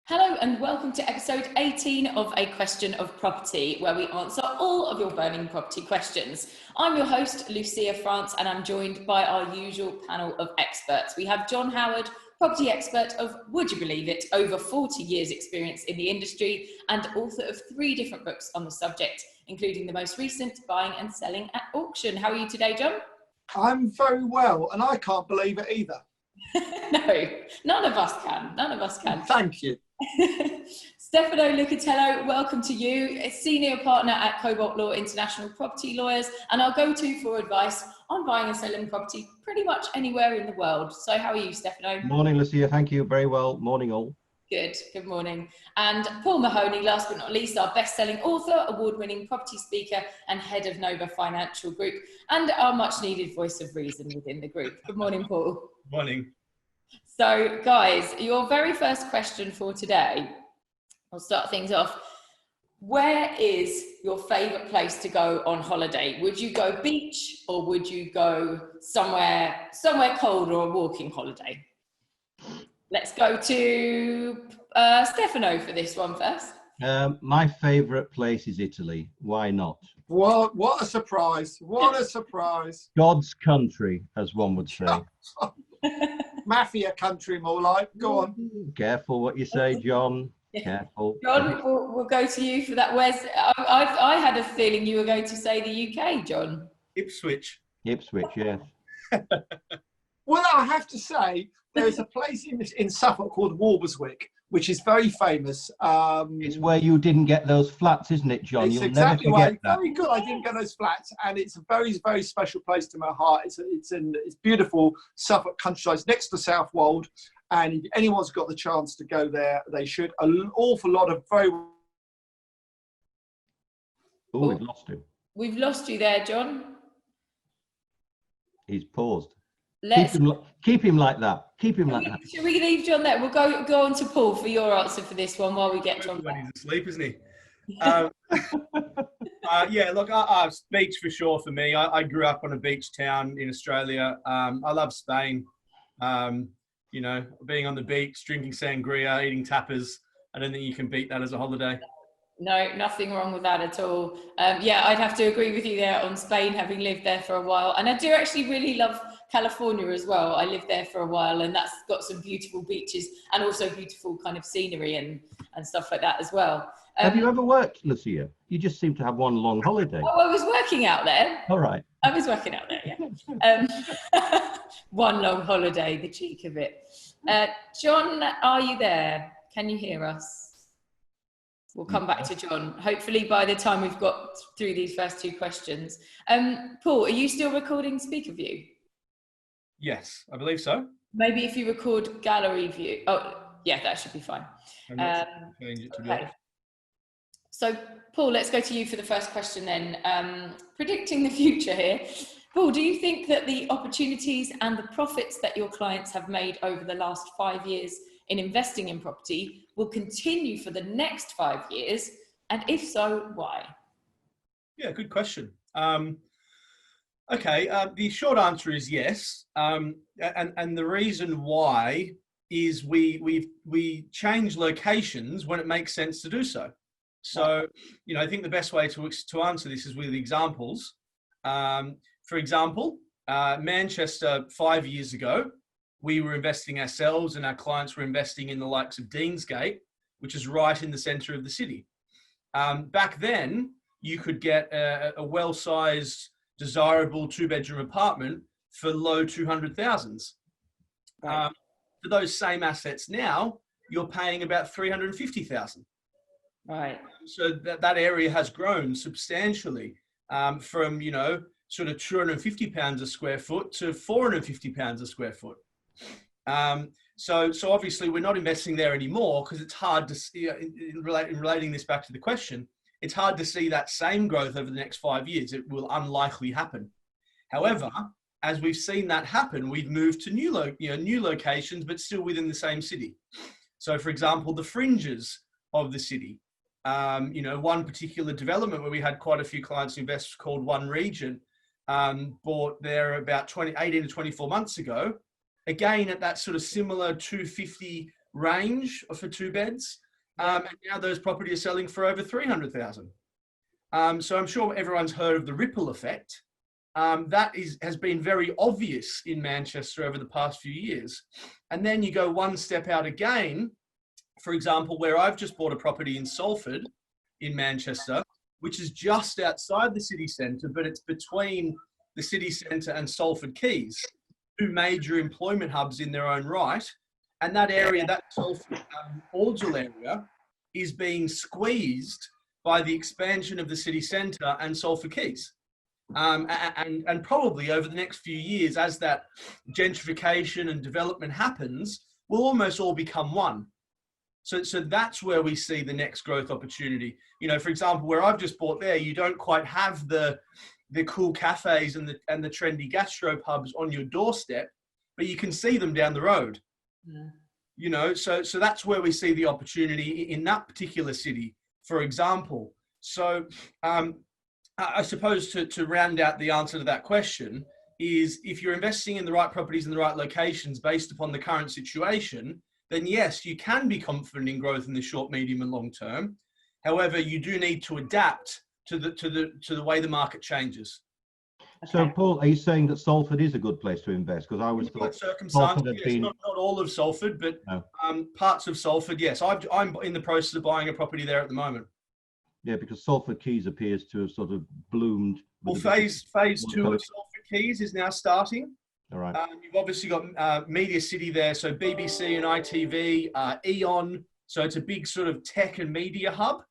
Hello and welcome to episode 18 of A Question of Property, where we answer all of your burning property questions. I'm your host, Lucia France, and I'm joined by our usual panel of experts. We have John Howard, property expert of, would you believe it, over 40 years experience in the industry and author of 3 different books on the subject, including the most recent, Buying and Selling at Auction. How are you today, John? I'm very well, and I can't believe it either. No, none of us can. None of us can. Thank you. Stefano Lucatello, welcome to you. A senior partner at Cobalt Law International Property Lawyers and our go-to for advice on buying and selling property pretty much anywhere in the world. So how are you, Stefano? Morning, Lucia. Thank you. Very well. Morning, all. Good morning. And Paul Mahoney, last but not least, our best-selling author, award-winning property speaker and head of Nova Financial Group, and our much-needed voice of reason within the group. Good morning, Paul. Morning. So, guys, your very first question for today, I'll start things off. Where is your favourite place to go on holiday? Would you go beach or would you go somewhere cold or a walking holiday? Let's go to Stefano for this one first. My favourite place is Italy. Why not? What a surprise. What a surprise. God's country, as one would say. Mafia country, more like. Go on. Careful what you say, John. Careful. John, we'll go to you for that. I had a feeling you were going to say the UK, John. Ipswich. Ipswich, yes. Well, I have to say, there's a place in Suffolk called Walberswick, which is very famous. It's where you didn't get those flats, isn't it, John? It's You'll exactly never forget that. Very good. I didn't get those flats, and it's a very, very special place to my heart. It's beautiful Suffolk countryside. It's next to South Wold, and if anyone's got the chance to go there, they should. An awful lot of very. Oh, we've lost him. We've lost you there, John. He's paused. Keep him like that. Keep him like that. Should we leave John there? We'll go on to Paul for your answer for this one while we get John back. He's asleep, isn't he? Yeah, look, beach for sure for me. I grew up on a beach town in Australia. I love Spain. You know, being on the beach, drinking sangria, eating tapas. I don't think you can beat that as a holiday. No, nothing wrong with that at all. Yeah, I'd have to agree with you there on Spain, having lived there for a while. And I do actually really love California as well. I lived there for a while, and that's got some beautiful beaches and also beautiful kind of scenery and stuff like that as well. Have you ever worked, Lucia? You just seem to have one long holiday. Oh, I was working out there. All right. I was working out there, yeah. One long holiday, the cheek of it. John, are you there? Can you hear us? We'll come back to John, hopefully by the time we've got through these first 2 questions. Paul, are you still recording speaker view? Yes, I believe so. Maybe if you record gallery view. Oh, yeah, that should be fine. Change it to okay. So, Paul, let's go to you for the first question then. Predicting the future here. Paul, do you think that the opportunities and the profits that your clients have made over the last 5 years in investing in property will continue for the next 5 years? And if so, why? Yeah, good question. Okay, the short answer is yes. And the reason why is we change locations when it makes sense to do so. So, you know, I think the best way to answer this is with examples. For example, Manchester 5 years ago, we were investing ourselves and our clients were investing in the likes of Deansgate, which is right in the centre of the city. Back then, you could get a well-sized, desirable 2-bedroom apartment for low 200,000s. Right. For those same assets now, you're paying about 350,000. Right. So that area has grown substantially from, you know, sort of £250 a square foot to £450 a square foot. So obviously we're not investing there anymore because it's hard to see, in relating this back to the question, it's hard to see that same growth over the next 5 years. It will unlikely happen. However, as we've seen that happen, we've moved to new locations, but still within the same city. So for example, the fringes of the city, you know, one particular development where we had quite a few clients invest called One Region, bought there about 18 to 24 months ago, again at that sort of similar 250 range for 2 beds. And now those properties are selling for over 300,000. So I'm sure everyone's heard of the ripple effect. That has been very obvious in Manchester over the past few years. And then you go one step out again, for example, where I've just bought a property in Salford in Manchester, which is just outside the city centre, but it's between the city centre and Salford Quays, 2 major employment hubs in their own right. And that area, that Salford Orgel area, is being squeezed by the expansion of the city centre and Salford Quays. And probably over the next few years, as that gentrification and development happens, we'll almost all become one. So that's where we see the next growth opportunity. You know, for example, where I've just bought there, you don't quite have the cool cafes and the trendy gastro pubs on your doorstep, but you can see them down the road. Yeah. You know, so that's where we see the opportunity in that particular city, for example. So I suppose to round out the answer to that question is, if you're investing in the right properties in the right locations based upon the current situation, then yes, you can be confident in growth in the short, medium and long term. However, you do need to adapt to the way the market changes. So, Paul, are you saying that Salford is a good place to invest? Because I was thought Salford had been... not all of Salford, but no. Parts of Salford, yes. I'm in the process of buying a property there at the moment. Yeah, because Salford Quays appears to have sort of bloomed. Well, phase 2 of Salford Quays is now starting. All right. You've obviously got Media City there, so BBC and ITV, Eon. So it's a big sort of tech and media hub,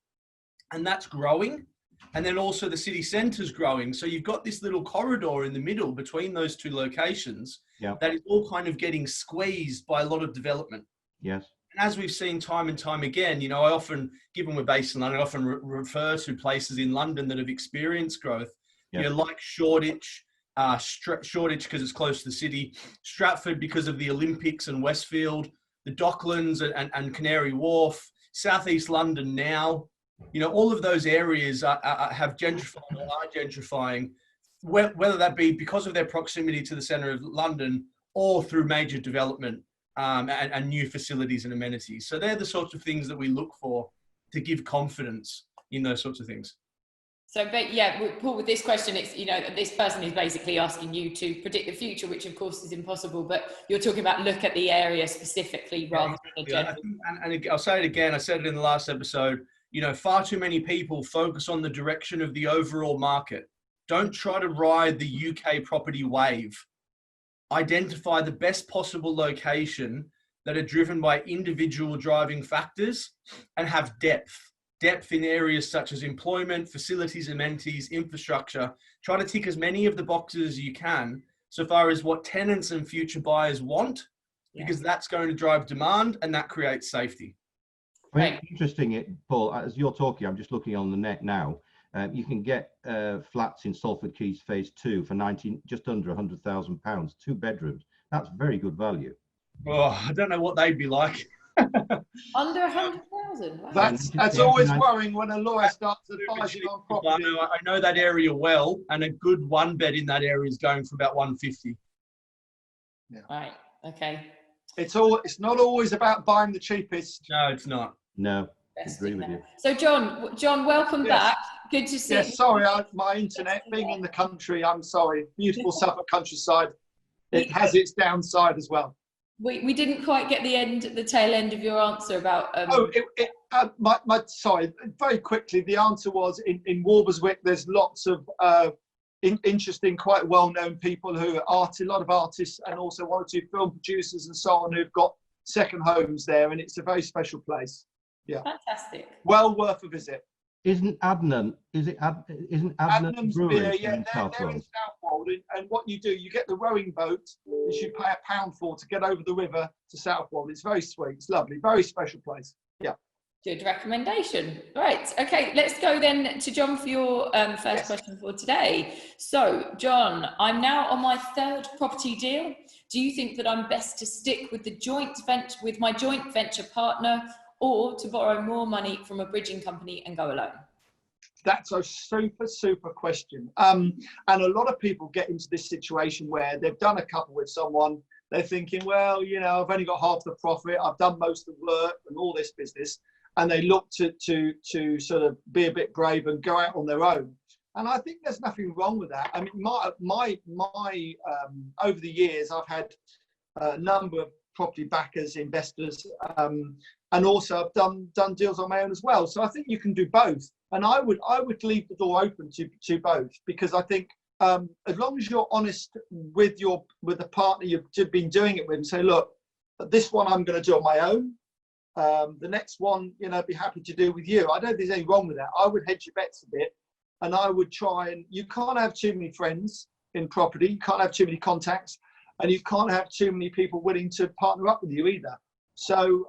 and that's growing. And then also the city centre's growing. So you've got this little corridor in the middle between those 2 locations that is all kind of getting squeezed by a lot of development. Yes. And as we've seen time and time again, you know, I often, given we're based in London, I often refer to places in London that have experienced growth, you know, like Shoreditch, Shoreditch because it's close to the city, Stratford because of the Olympics and Westfield, the Docklands and Canary Wharf, Southeast London now. You know, all of those areas have gentrified or are gentrifying, whether that be because of their proximity to the centre of London or through major development and new facilities and amenities. So they're the sorts of things that we look for to give confidence in those sorts of things. So, but yeah, Paul, with this question, it's, you know, this person is basically asking you to predict the future, which of course is impossible, but you're talking about look at the area specifically rather than a general. And I'll say it again, I said it in the last episode, you know, far too many people focus on the direction of the overall market. Don't try to ride the UK property wave. Identify the best possible location that are driven by individual driving factors and have depth in areas such as employment, facilities, amenities, infrastructure. Try to tick as many of the boxes as you can so far as what tenants and future buyers want, because that's going to drive demand and that creates safety. Right. Interesting, Paul, as you're talking, I'm just looking on the net now. You can get flats in Salford Quays phase 2 for just under £100,000, 2 bedrooms. That's very good value. Oh, I don't know what they'd be like. Under 100,000. Wow. That's always worrying when a lawyer starts advising on property. I know that area well, and a good 1 bed in that area is going for about 150. Yeah. Right. Okay. It's not always about buying the cheapest. No, it's not. No, I agree with you. So John, welcome back. Good to see you. Yes, sorry, my internet, being in the country, I'm sorry. Beautiful Suffolk countryside. It has its downside as well. We didn't quite get the tail end of your answer about... sorry, very quickly, the answer was in Walberswick, there's lots of interesting, quite well-known people who are a lot of artists and also 1 or 2 film producers and so on who've got second homes there, and it's a very special place. Yeah. Fantastic. Well worth a visit. Isn't Adnan Brewery in South they're in Southwold, and what you do, you get the rowing boat that you pay £1 for to get over the river to Southwold. It's very sweet. It's lovely. Very special place. Yeah. Good recommendation. Right. Okay. Let's go then to John for your first question for today. So, John, I'm now on my 3rd property deal. Do you think that I'm best to stick with my joint venture partner, or to borrow more money from a bridging company and go alone? That's a super question. And a lot of people get into this situation where they've done a couple with someone, they're thinking, well, you know, I've only got half the profit, I've done most of the work and all this business, and they look to sort of be a bit brave and go out on their own. And I think there's nothing wrong with that. I mean, my over the years, I've had a number of property backers, investors, and also I've done deals on my own as well. So I think you can do both. And I would leave the door open to both, because I think as long as you're honest with the partner you've been doing it with, and say, look, this one I'm going to do on my own. The next one, you know, I'd be happy to do with you. I don't think there's anything wrong with that. I would hedge your bets a bit, and I would try, and you can't have too many friends in property, you can't have too many contacts, and you can't have too many people willing to partner up with you either. So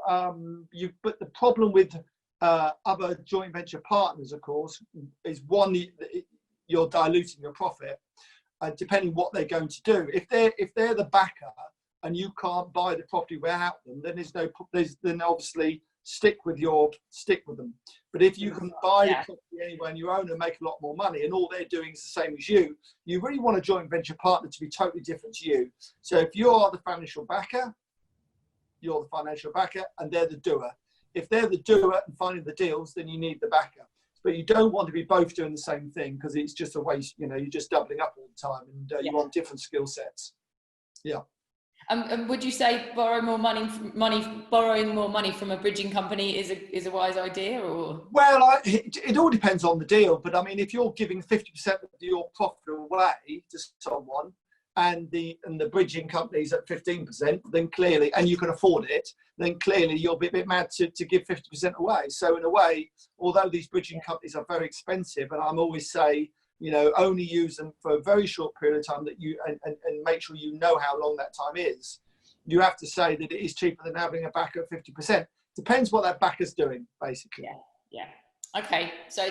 but the problem with other joint venture partners, of course, is one, you're diluting your profit, depending what they're going to do. If they're the backer and you can't buy the property without them, then then obviously stick with them. But if you can buy the property anywhere on your own and make a lot more money, and all they're doing is the same as you really want a joint venture partner to be totally different to you. So if you're the financial backer, you're the financial backer, and they're the doer. If they're the doer and finding the deals, then you need the backer. But you don't want to be both doing the same thing, because it's just a waste. You know, you're just doubling up all the time, and you want different skill sets. Yeah. And would you say borrowing more money from a bridging company is a wise idea, or? Well, it all depends on the deal. But I mean, if you're giving 50% of your profit away to someone, and the bridging company's at 15%, then clearly, and you can afford it, then clearly you'll be a bit mad to give 50% away. So in a way, although these bridging companies are very expensive, and I'm always say, you know, only use them for a very short period of time, that you and make sure you know how long that time is. You have to say that it is cheaper than having a backer at 50%. Depends what that backer's doing, basically. Yeah. Okay. So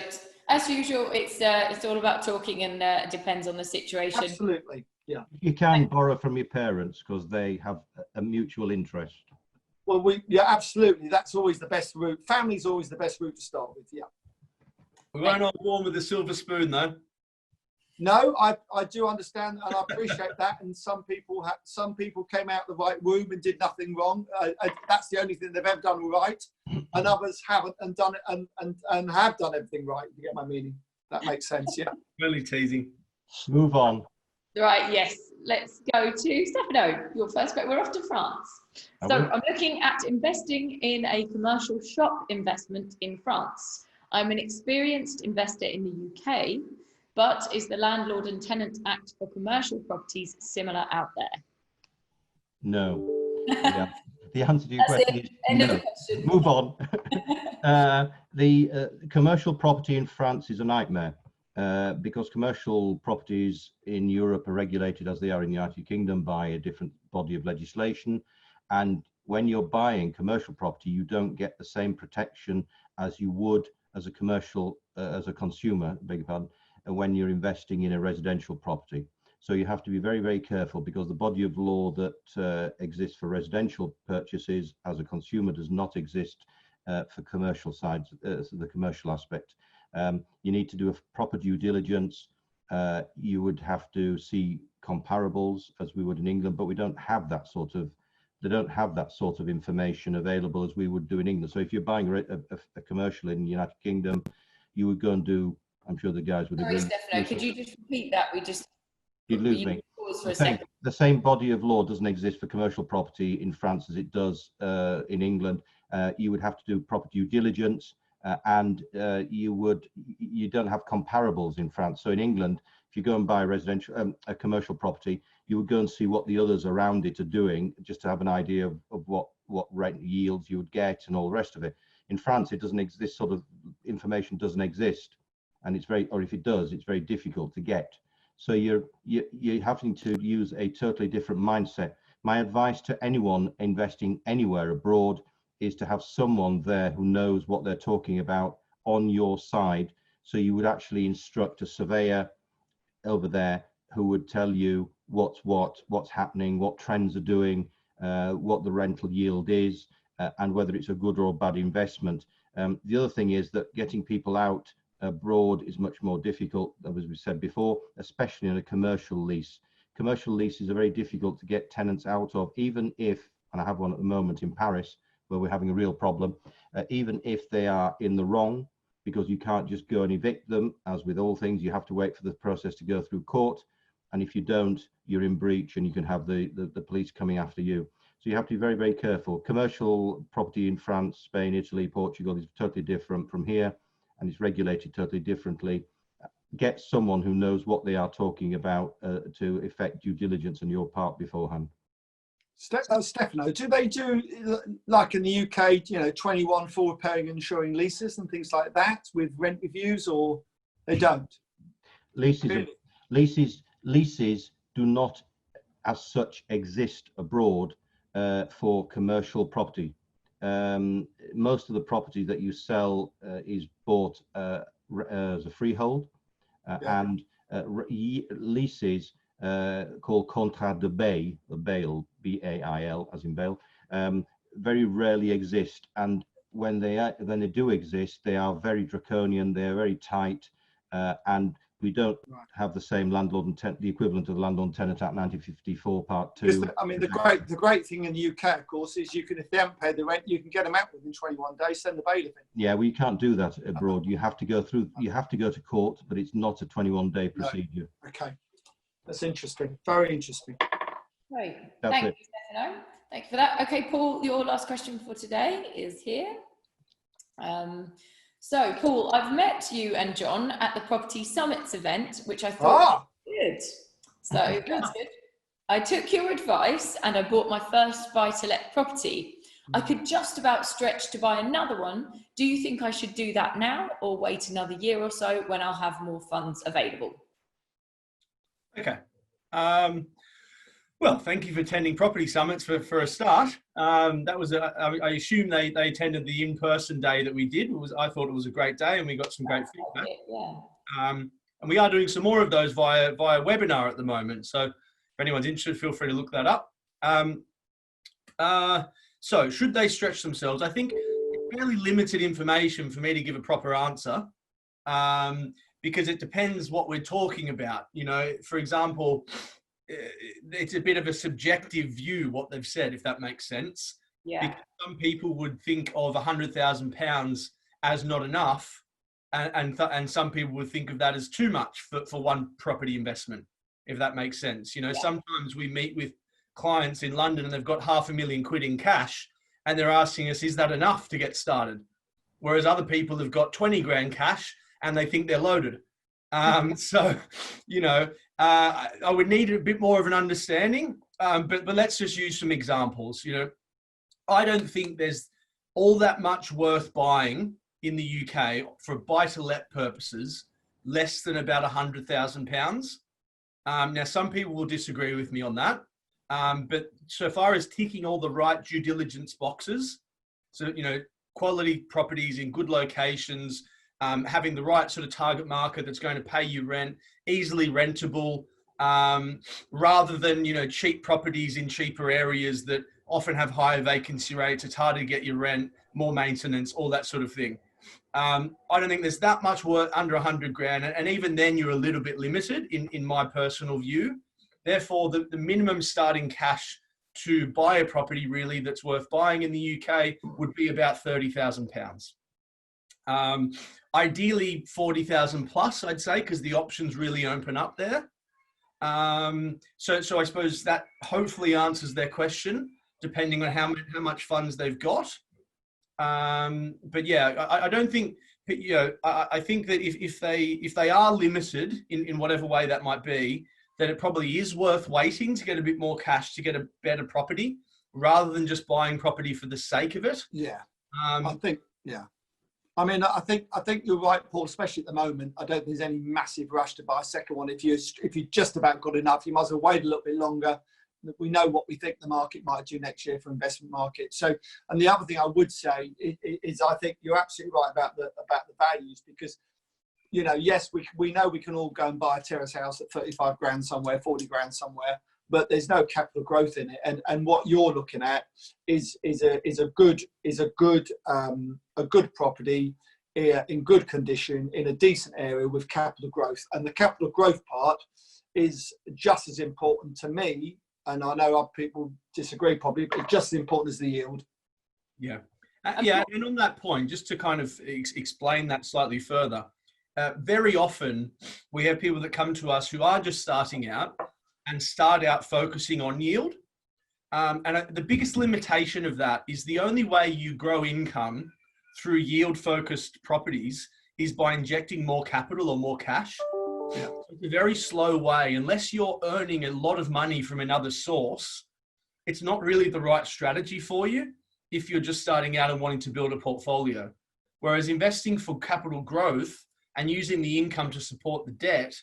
as usual, it's all about talking, and it depends on the situation. Absolutely. Yeah. You can borrow from your parents because they have a mutual interest. Well, absolutely. That's always the best route. Family's always the best route to start with. Yeah. We weren't all born with a silver spoon, though. No, I do understand, and I appreciate that. And some people came out the right womb and did nothing wrong. That's the only thing they've ever done right, and others haven't and done it and have done everything right. You get my meaning? That makes sense. Yeah. Really teasing. Move on. Right, yes. Let's go to Stefano. Your first bet. We're off to France. So I'm looking at investing in a commercial shop investment in France. I'm an experienced investor in the UK, but is the Landlord and Tenant Act for commercial properties similar out there? No. Yeah. The answer to your question is no. Move on. The commercial property in France is a nightmare. Because commercial properties in Europe are regulated as they are in the United Kingdom by a different body of legislation. And when you're buying commercial property, you don't get the same protection as you would as a consumer, beg your pardon, when you're investing in a residential property. So you have to be very, very careful, because the body of law that exists for residential purchases as a consumer does not exist for commercial sides, the commercial aspect. You need to do a proper due diligence. You would have to see comparables as we would in England, but we don't have that sort of, they don't have that sort of information available as we would do in England. So if you're buying a commercial in the United Kingdom, you would go and do, I'm sure the guys would agree. Sorry, Stefano, could you just repeat that? You'd lose me. Pause for a second. The same body of law doesn't exist for commercial property in France as it does in England. You would have to do proper due diligence. And you don't have comparables in France. So in England, if you go and buy a commercial property, you would go and see what the others around it are doing, just to have an idea of what rent yields you would get and all the rest of it. In France, it doesn't exist. This sort of information doesn't exist, and it's very, or if it does, it's very difficult to get. So you're having to use a totally different mindset. My advice to anyone investing anywhere abroad is to have someone there who knows what they're talking about on your side. So you would actually instruct a surveyor over there who would tell you what's happening, what trends are doing, what the rental yield is, and whether it's a good or a bad investment. The other thing is that getting people out abroad is much more difficult, as we said before, especially in a commercial lease. commercial leases are very difficult to get tenants out of, even if, and I have one at the moment in Paris where we're having a real problem, even if they are in the wrong, because you can't just go and evict them. As with all things, you have to wait for the process to go through court. And if you don't, you're in breach and you can have the police coming after you. So you have to be very, very careful. Commercial property in France, Spain, Italy, Portugal is totally different from here, and it's regulated totally differently. Get someone who knows what they are talking about to effect due diligence on your part beforehand. Stefano, do they do, like in the UK, you know, 21 forward paying and insuring leases and things like that with rent reviews, or they don't? Leases, Really? leases do not as such exist abroad for commercial property. Most of the property that you sell is bought as a freehold, and leases called contrat de bail, B-A-I-L, as in bail, very rarely exist. And when they do exist, they are very draconian, they're very tight, and we don't have the same landlord and tenant, the equivalent of the Landlord and Tenant Act 1954 Part 2. I mean, the great thing in the UK, of course, is you can, if they haven't paid the rent, you can get them out within 21 days, send the bailiff in. Yeah, well, you can't do that abroad. You have to go through, you have to go to court, but it's not a 21-day procedure. No. Okay, that's interesting. Very interesting. Great. Thank you, Stefano. Thank you for that. Okay, Paul, your last question for today is here. So, Paul, I've met you and John at the Property Summits event, which I thought was good. So, that's good. I took your advice and I bought my first buy-to-let property. I could just about stretch to buy another one. Do you think I should do that now or wait another year or so when I'll have more funds available? Okay. Well, thank you for attending Property Summits for a start. That was, I assume they attended the in-person day that we did. I thought it was a great day and we got some great feedback. Yeah. And we are doing some more of those via webinar at the moment. So if anyone's interested, feel free to look that up. So should they stretch themselves? I think it's fairly limited information for me to give a proper answer, because it depends what we're talking about. You know, for example, it's a bit of a subjective view what they've said, if that makes sense. Yeah. Because some people would think of £100,000 as not enough, and some people would think of that as too much for one property investment, if that makes sense. You know, sometimes we meet with clients in London and they've got £500,000 in cash, and they're asking us, is that enough to get started? Whereas other people have got 20 grand cash and they think they're loaded. So, you know, I would need a bit more of an understanding, but let's just use some examples. You know, I don't think there's all that much worth buying in the UK for buy-to-let purposes, less than about £100,000. Now, some people will disagree with me on that, but so far as ticking all the right due diligence boxes, so, you know, quality properties in good locations, having the right sort of target market that's going to pay you rent, easily rentable, rather than, you know, cheap properties in cheaper areas that often have higher vacancy rates. It's harder to get your rent, more maintenance, all that sort of thing. I don't think there's that much work under 100 grand. And even then you're a little bit limited in my personal view. Therefore, the minimum starting cash to buy a property really that's worth buying in the UK would be about £30,000. Ideally 40,000 plus, I'd say, because the options really open up there. So I suppose that hopefully answers their question, depending on how much funds they've got. But yeah, I don't think, you know, I think that if they are limited in whatever way that might be, then it probably is worth waiting to get a bit more cash to get a better property, rather than just buying property for the sake of it. Yeah, I think, yeah. I mean, I think you're right, Paul, especially at the moment. I don't think there's any massive rush to buy a second one. If you just about got enough, you might as well wait a little bit longer. We know what we think the market might do next year for investment market. So, and the other thing I would say is I think you're absolutely right about the values, because, you know, yes, we know we can all go and buy a terrace house at 35 grand somewhere, 40 grand somewhere, but there's no capital growth in it. And what you're looking at is a good property in good condition in a decent area with capital growth. And the capital growth part is just as important to me, and I know other people disagree probably, but just as important as the yield. Yeah. Yeah, and on that point, just to kind of explain that slightly further, very often we have people that come to us who are just starting out and start out focusing on yield. And the biggest limitation of that is the only way you grow income through yield-focused properties is by injecting more capital or more cash. Yeah. It's a very slow way. Unless you're earning a lot of money from another source, it's not really the right strategy for you if you're just starting out and wanting to build a portfolio. Whereas investing for capital growth and using the income to support the debt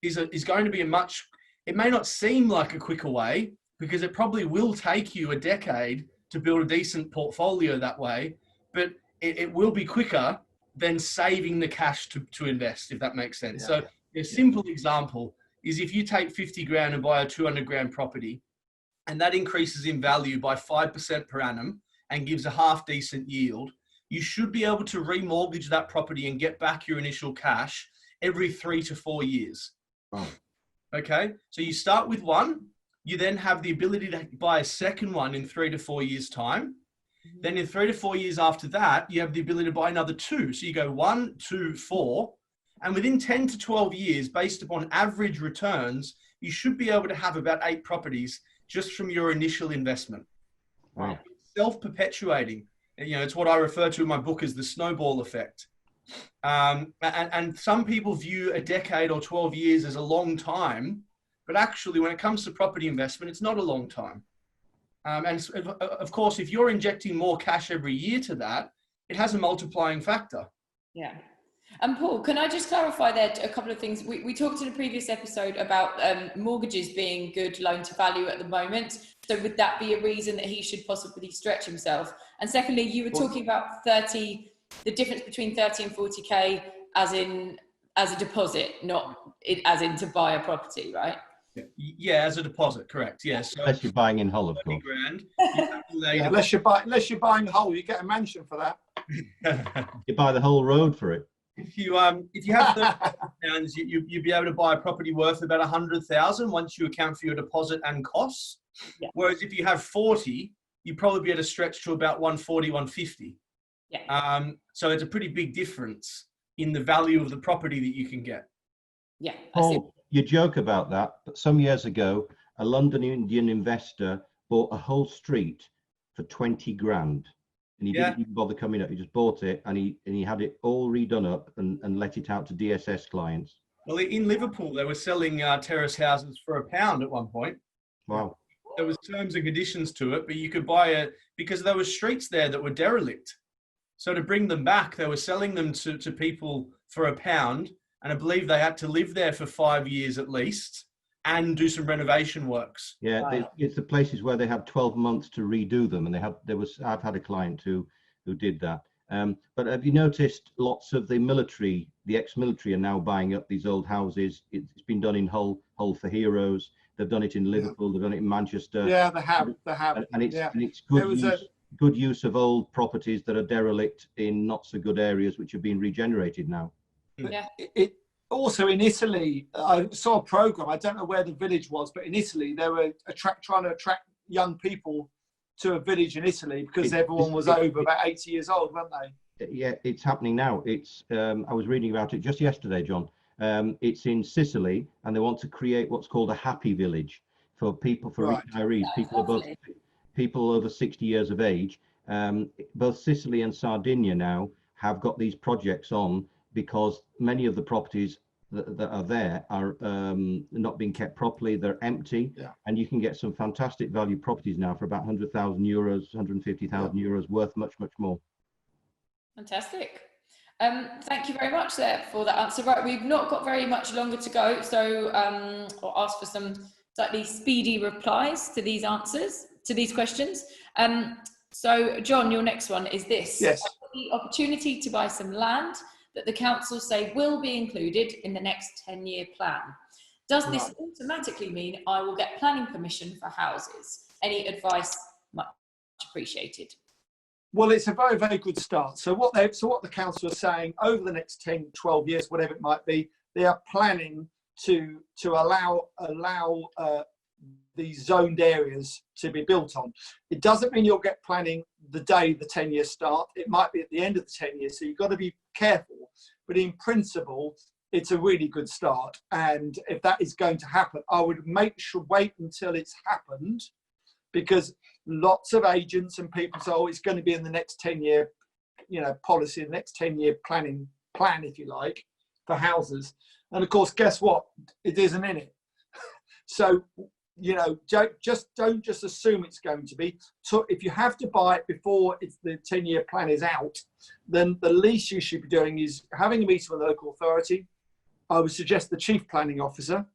is going to be it may not seem like a quicker way, because it probably will take you a decade to build a decent portfolio that way, but it will be quicker than saving the cash to invest, if that makes sense. Yeah. So a simple example is if you take 50 grand and buy a 200 grand property, and that increases in value by 5% per annum and gives a half decent yield, you should be able to remortgage that property and get back your initial cash every 3 to 4 years. Wow. Okay, so you start with one, you then have the ability to buy a second one in 3 to 4 years' time. Then in 3 to 4 years after that, you have the ability to buy another two. So you go 1, 2, 4, and within 10 to 12 years, based upon average returns, you should be able to have about 8 properties just from your initial investment. Wow. It's self-perpetuating. You know, it's what I refer to in my book as the snowball effect. And some people view a decade or 12 years as a long time, but actually when it comes to property investment, it's not a long time. And of course, if you're injecting more cash every year to that, it has a multiplying factor. Yeah. And Paul, can I just clarify there a couple of things? We talked in a previous episode about mortgages being good loan to value at the moment. So would that be a reason that he should possibly stretch himself? And secondly, you were talking about the difference between 30 and 40K as a deposit, not as in to buy a property, right? Yeah, as a deposit, correct. Yeah. So Unless you're buying in whole, of 30 course. grand. Unless you're buying whole, you get a mansion for that. You buy the whole road for it. If you have £30,000, you'd be able to buy a property worth about 100,000 once you account for your deposit and costs. Yeah. Whereas if you have 40, you'd probably be able to stretch to about 140, 150. Yeah. So it's a pretty big difference in the value of the property that you can get. Yeah. Paul, you joke about that, but some years ago, a London Indian investor bought a whole street for 20 grand. And he didn't even bother coming up. He just bought it and he had it all redone up and let it out to DSS clients. Well, in Liverpool, they were selling terrace houses for £1 at one point. Wow. There was terms and conditions to it, but you could buy it because there were streets there that were derelict. So to bring them back, they were selling them to people for £1. And I believe they had to live there for 5 years at least and do some renovation works. Yeah, it's the places where they had 12 months to redo them, and I've had a client who did that. But have you noticed lots of the ex-military are now buying up these old houses? It's been done in Hull for Heroes. They've done it in Liverpool. They've done it in Manchester. Yeah, they have. And it's good use of old properties that are derelict in not so good areas, which are being regenerated now. Yeah. Also in Italy, I saw a program. I don't know where the village was, but in Italy they were trying to attract young people to a village in Italy because everyone was over about 80 years old, weren't they? Yeah, it's happening now. It's I was reading about it just yesterday, John. It's in Sicily, and they want to create what's called a happy village for retirees, people over 60 years of age. Both Sicily and Sardinia now have got these projects on, because many of the properties that are there are not being kept properly. They're empty, and you can get some fantastic value properties now for about 100,000 euros, 150,000 euros, worth much, much more. Fantastic. Thank you very much there for that answer. Right, we've not got very much longer to go, so I'll ask for some slightly speedy replies to these answers, to these questions. So John, your next one is this. Yes. The opportunity to buy some land that the council say will be included in the next 10-year plan. Does this automatically mean I will get planning permission for houses? Any advice? Much appreciated. Well, it's a very, very good start. So what the council are saying, over the next 10, 12 years, whatever it might be, they are planning to allow these zoned areas to be built on. It doesn't mean you'll get planning the day the 10 years start. It might be at the end of the 10 years, so you've got to be careful. But in principle, it's a really good start. And if that is going to happen, I would wait until it's happened, because lots of agents and people say, oh, it's going to be in the next 10-year, policy, the next 10-year plan, if you like, for houses. And of course, guess what? It isn't in it. So, don't just assume it's going to be. So if you have to buy it before the 10-year plan is out, then the least you should be doing is having a meeting with the local authority. I would suggest the chief planning officer,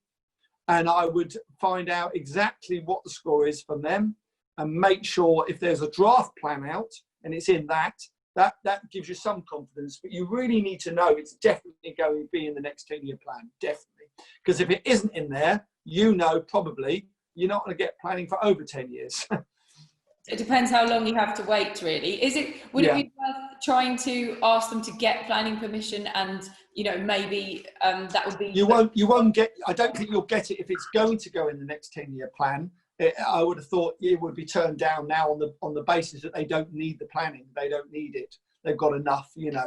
and I would find out exactly what the score is from them, and make sure if there's a draft plan out and it's in that gives you some confidence. But you really need to know it's definitely going to be in the next 10-year plan, definitely. Because if it isn't in there, probably you're not going to get planning for over 10 years. It depends how long you have to wait, really. Would it be worth trying to ask them to get planning permission, and maybe that would be... You won't get, I don't think you'll get it if it's going to go in the next 10-year plan. I would have thought it would be turned down now on the basis that they don't need the planning. They don't need it. They've got enough, in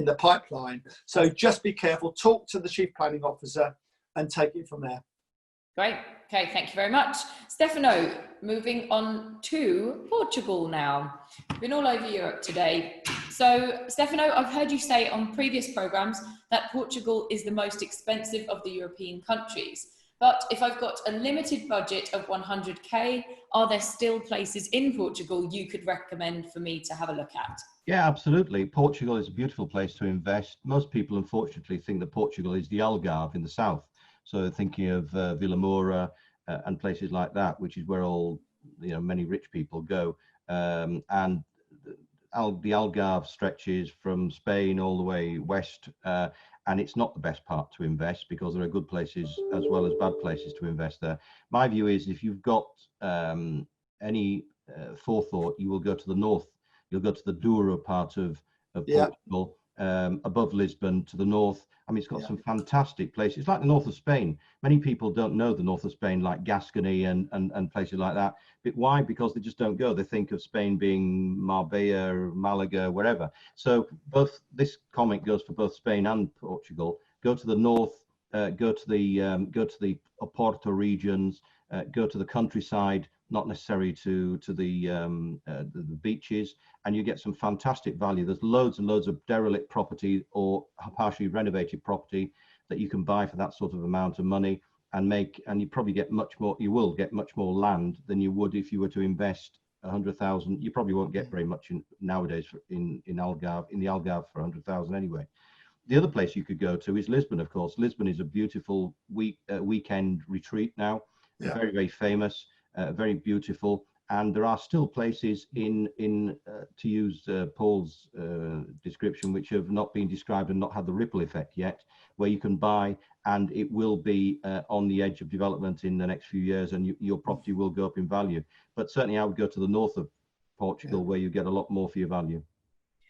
the pipeline. So just be careful, talk to the chief planning officer and take it from there. Great. Okay, thank you very much. Stefano, moving on to Portugal now. We've been all over Europe today. So, Stefano, I've heard you say on previous programmes that Portugal is the most expensive of the European countries. But if I've got a limited budget of 100k, are there still places in Portugal you could recommend for me to have a look at? Yeah, absolutely. Portugal is a beautiful place to invest. Most people, unfortunately, think that Portugal is the Algarve in the south. So thinking of Vila Moura and places like that, which is where all many rich people go. And the Algarve stretches from Spain all the way west, and it's not the best part to invest, because there are good places as well as bad places to invest there. My view is, if you've got any forethought, you will go to the north. You'll go to the Douro part of Portugal, above Lisbon to the north. I mean, it's got some fantastic places. It's like the north of Spain. Many people don't know the north of Spain, like Gascony and places like that. But why? Because they just don't go. They think of Spain being Marbella, Malaga, wherever. So this comment goes for both Spain and Portugal. Go to the north. Go to the Oporto regions. Go to the countryside, not necessarily to the beaches, and you get some fantastic value. There's loads and loads of derelict property or partially renovated property that you can buy for that sort of amount of money, and you probably get much more. You will get much more land than you would if you were to invest 100,000. You probably won't get very much nowadays in the Algarve for 100,000 anyway. The other place you could go to is Lisbon, of course. Lisbon is a beautiful weekend retreat now. Yeah. Very, very famous, very beautiful, and there are still places to use Paul's description, which have not been described and not had the ripple effect yet, where you can buy, and it will be on the edge of development in the next few years, and your property will go up in value. But certainly, I would go to the north of Portugal, where you get a lot more for your value.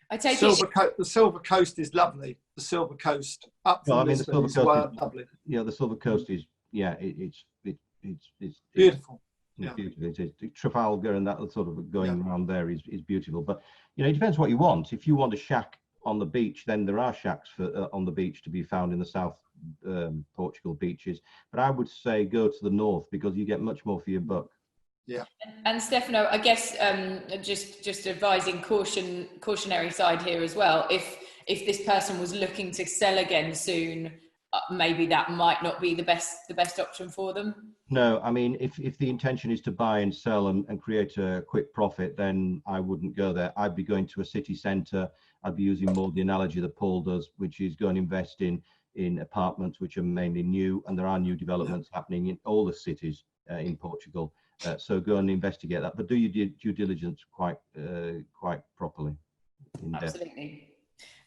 I take the Silver Coast is lovely. The Silver Coast up from Lisbon is lovely. Yeah, the Silver Coast is it's beautiful. It's beautiful. It's Trafalgar and that sort of going around there is beautiful. But it depends what you want. If you want a shack on the beach, then there are shacks on the beach to be found in the South Portugal beaches. But I would say go to the north, because you get much more for your buck. Yeah. And Stefano, I guess just advising cautionary side here as well. If this person was looking to sell again soon, maybe that might not be the best option for them. No, I mean, if the intention is to buy and sell and create a quick profit, then I wouldn't go there. I'd be going to a city centre. I'd be using more the analogy that Paul does, which is go and invest in apartments which are mainly new, and there are new developments happening in all the cities in Portugal. So go and investigate that, but do your due diligence quite properly. Absolutely.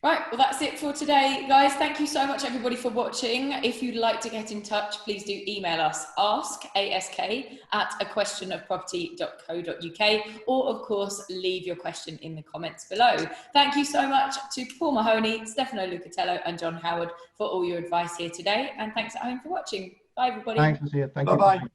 Right, well, that's it for today, guys. Thank you so much, everybody, for watching. If you'd like to get in touch, please do email us, ask@aquestionofproperty.co.uk, or, of course, leave your question in the comments below. Thank you so much to Paul Mahoney, Stefano Lucatello, and John Howard for all your advice here today. And thanks at home for watching. Bye, everybody. Thanks, Lucia. Thank you. Bye-bye.